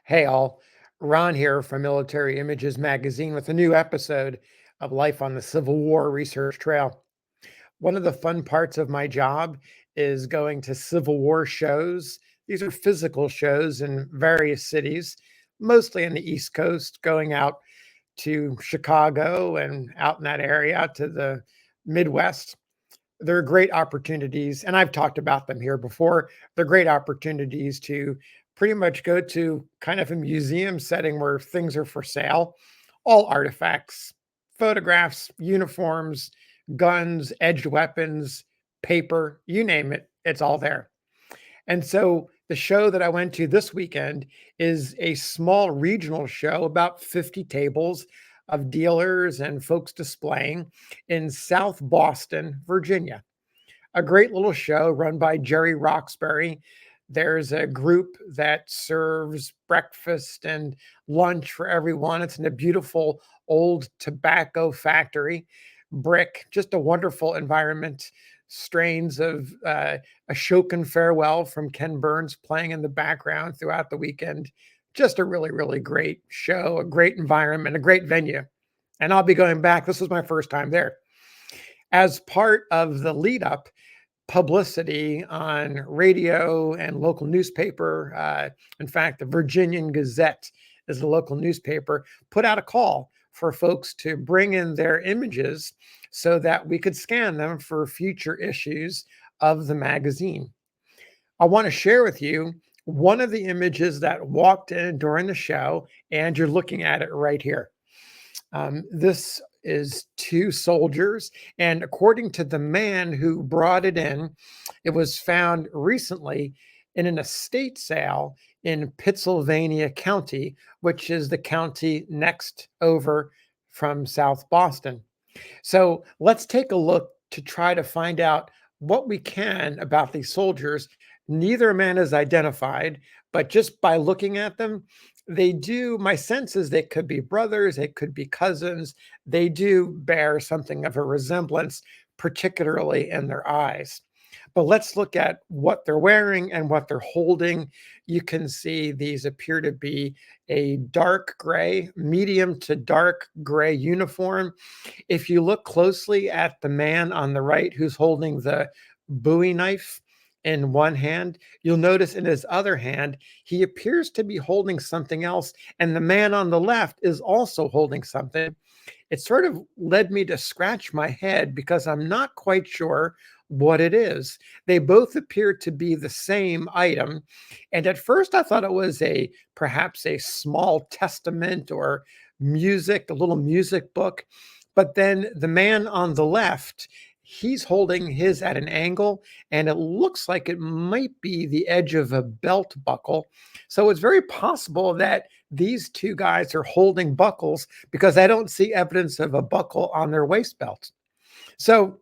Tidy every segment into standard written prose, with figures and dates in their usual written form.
Hey all, Ron here from Military Images Magazine with a new episode of Life on the Civil War Research Trail. One of the fun parts of my job is going to Civil War shows. These are physical shows in various cities, mostly in the East Coast, going out to Chicago and out in that area, out to the Midwest. They're great opportunities, and I've talked about them here before. They're great opportunities to pretty much go to kind of a museum setting where things are for sale, all artifacts, photographs, uniforms, guns, edged weapons, paper, you name it, it's all there. And so the show that I went to this weekend is a small regional show, about 50 tables of dealers and folks displaying in South Boston, Virginia. A great little show run by Jerry Roxbury. There's a group that serves breakfast and lunch for everyone. It's in a beautiful old tobacco factory, brick, just a wonderful environment. Strains of Ashokan Farewell from Ken Burns playing in the background throughout the weekend. Just a really, really great show, a great environment, a great venue. And I'll be going back. This was my first time there. As part of the lead up, publicity on radio and local newspaper. In fact, the Virginian-Gazette is the local newspaper, put out a call for folks to bring in their images so that we could scan them for future issues of the magazine. I want to share with you one of the images that walked in during the show, and you're looking at it right here. This is two soldiers, and according to the man who brought it in, it was found recently in an estate sale in Pittsylvania County, which is the county next over from South Boston. So let's take a look to try to find out what we can about these soldiers. Neither man is identified, but just by looking at them, they do, my sense is they could be brothers, they could be cousins. They do bear something of a resemblance, particularly in their eyes. But let's look at what they're wearing and what they're holding. You can see these appear to be a dark gray, medium to dark gray uniform. If you look closely at the man on the right who's holding the Bowie knife in one hand, you'll notice in his other hand, he appears to be holding something else. And the man on the left is also holding something. It sort of led me to scratch my head because I'm not quite sure what it is. They both appear to be the same item. And at first I thought it was perhaps a small testament or music, a little music book. But then the man on the left, he's holding his at an angle, and it looks like it might be the edge of a belt buckle. So it's very possible that these two guys are holding buckles because I don't see evidence of a buckle on their waist belts. So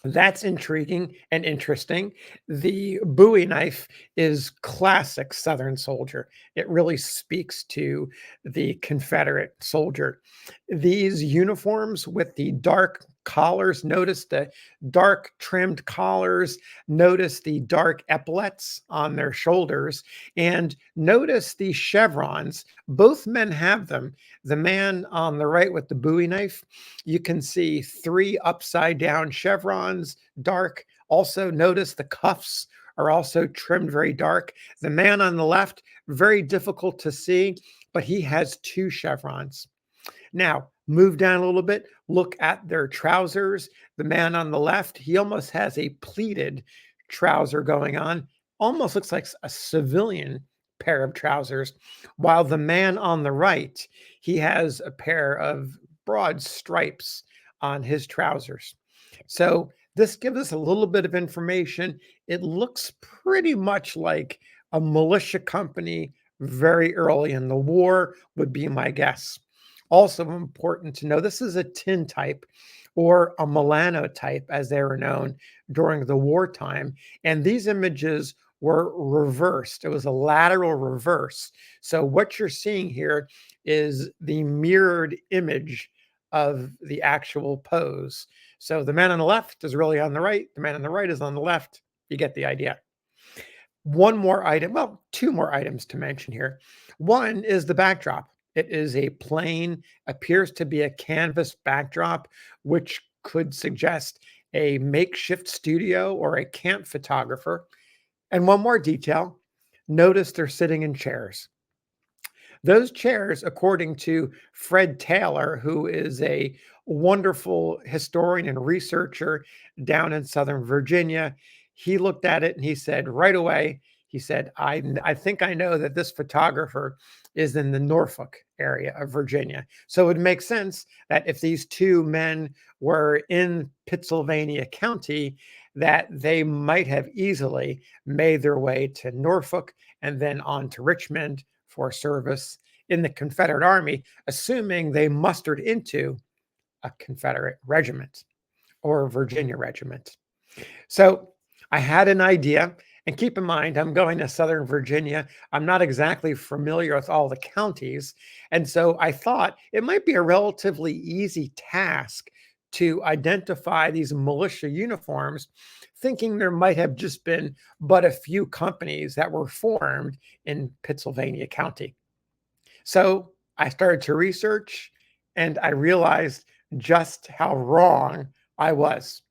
that's intriguing and interesting. The Bowie knife is classic Southern soldier. It really speaks to the Confederate soldier. These uniforms with the dark collars, notice the dark trimmed collars, notice the dark epaulets on their shoulders, and notice the chevrons. Both men have them. The man on the right with the Bowie knife, you can see 3 upside down chevrons, dark. Also notice the cuffs are also trimmed very dark. The man on the left, very difficult to see, but he has 2 chevrons. Now, move down a little bit, look at their trousers. The man on the left, he almost has a pleated trouser going on, almost looks like a civilian pair of trousers, while the man on the right, he has a pair of broad stripes on his trousers. So this gives us a little bit of information. It looks pretty much like a militia company very early in the war would be my guess. Also important to know, this is a tin type or a Milano type, as they were known during the wartime. And these images were reversed. It was a lateral reverse. So what you're seeing here is the mirrored image of the actual pose. So the man on the left is really on the right. The man on the right is on the left. You get the idea. One more item, well, two more items to mention here. One is the backdrop. It is a plain, appears to be a canvas backdrop, which could suggest a makeshift studio or a camp photographer. And one more detail, notice they're sitting in chairs. Those chairs, according to Fred Taylor, who is a wonderful historian and researcher down in Southern Virginia, he looked at it and he said right away, he said, I think I know that this photographer is in the Norfolk area of Virginia. So it makes sense that if these two men were in Pittsylvania County, that they might have easily made their way to Norfolk and then on to Richmond for service in the Confederate Army, assuming they mustered into a Confederate regiment or a Virginia regiment. So I had an idea. And keep in mind, I'm going to Southern Virginia. I'm not exactly familiar with all the counties. And so I thought it might be a relatively easy task to identify these militia uniforms, thinking there might have just been but a few companies that were formed in Pittsylvania County. So I started to research and I realized just how wrong I was.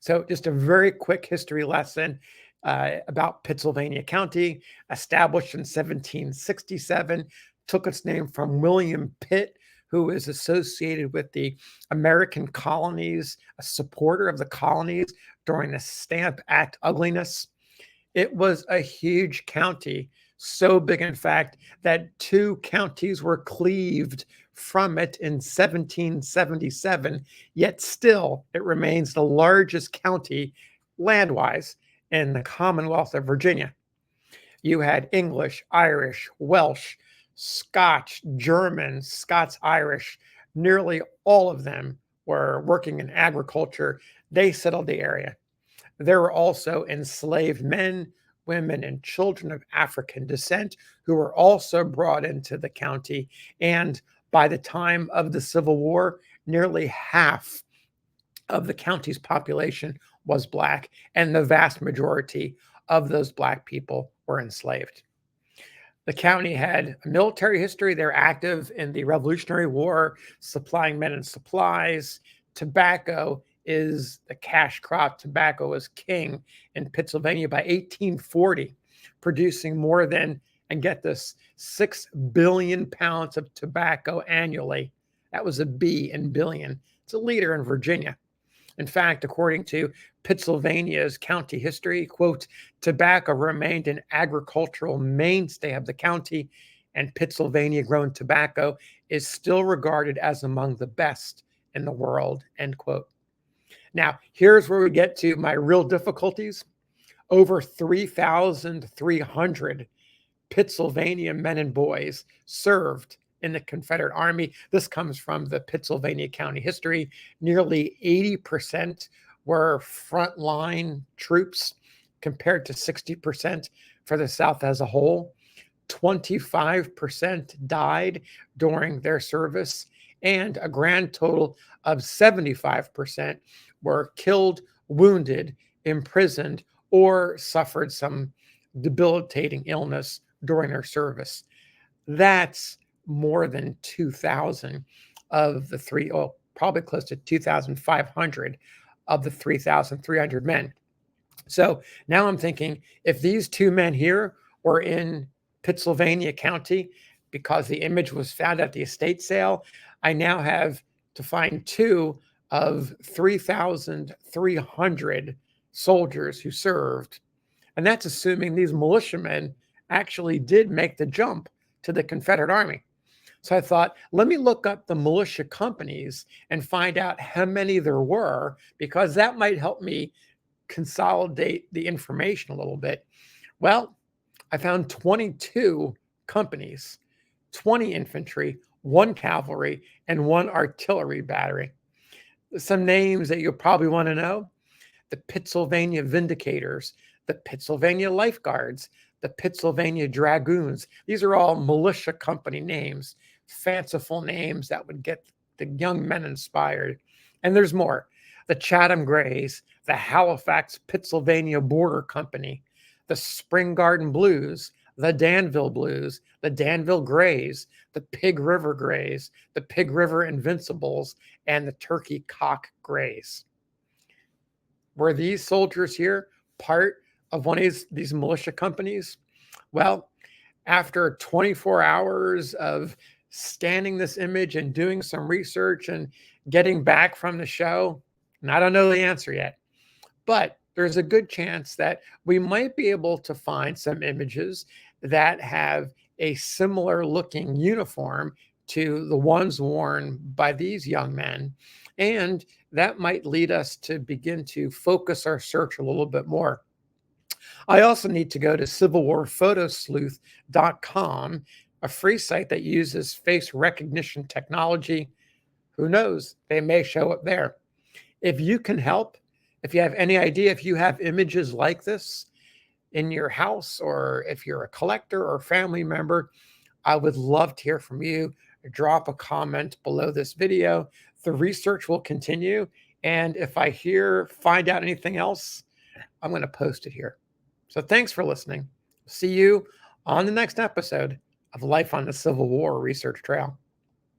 So, just a very quick history lesson about Pittsylvania County, established in 1767, took its name from William Pitt, who is associated with the American colonies, a supporter of the colonies during the Stamp Act ugliness. It was a huge county, so big, in fact, that two counties were cleaved from it in 1777, yet still it remains the largest county land-wise in the Commonwealth of Virginia. You had English, Irish, Welsh, Scotch, German, Scots-Irish. Nearly all of them were working in agriculture. They settled the area. There were also enslaved men, women, and children of African descent who were also brought into the county. And by the time of the Civil War, nearly half of the county's population was Black, and the vast majority of those Black people were enslaved. The county had a military history. They're active in the Revolutionary War, supplying men and supplies. Tobacco is the cash crop. Tobacco was king in Pennsylvania by 1840, producing more than, and get this, 6 billion pounds of tobacco annually. That was a B in billion. It's a leader in Virginia. In fact, according to Pennsylvania's county history, quote, tobacco remained an agricultural mainstay of the county, and Pennsylvania grown tobacco is still regarded as among the best in the world, end quote. Now, here's where we get to my real difficulties. Over 3,300 Pittsylvania men and boys served in the Confederate Army. This comes from the Pittsylvania County history. Nearly 80% were frontline troops compared to 60% for the South as a whole. 25% died during their service, and a grand total of 75% were killed, wounded, imprisoned, or suffered some debilitating illness during their service. That's more than 2,000 of the probably close to 2,500 of the 3,300 men. So now I'm thinking, if these two men here were in Pittsylvania County, because the image was found at the estate sale, I now have to find two of 3,300 soldiers who served. And that's assuming these militiamen actually did make the jump to the Confederate Army. So I thought, let me look up the militia companies and find out how many there were, because that might help me consolidate the information a little bit. Well, I found 22 companies, 20 infantry, 1 cavalry, and 1 artillery battery. Some names that you'll probably want to know: the Pittsylvania Vindicators, the Pittsylvania Lifeguards, the Pittsylvania Dragoons. These are all militia company names, fanciful names that would get the young men inspired. And there's more: the Chatham Greys, the Halifax Pittsylvania Border Company, the Spring Garden Blues, the Danville Blues, the Danville Grays, the Pig River Grays, the Pig River Invincibles, and the Turkey Cock Grays. Were these soldiers here part of one of these militia companies? Well, after 24 hours of scanning this image and doing some research and getting back from the show, and I don't know the answer yet, but there's a good chance that we might be able to find some images that have a similar looking uniform to the ones worn by these young men. And that might lead us to begin to focus our search a little bit more. I also need to go to civilwarphotosleuth.com, a free site that uses face recognition technology. Who knows? They may show up there. If you can help, if you have any idea, if you have images like this in your house, or if you're a collector or family member, I would love to hear from you. Drop a comment below this video. The research will continue. And if I find out anything else, I'm going to post it here. So thanks for listening. See you on the next episode of Life on the Civil War Research Trail.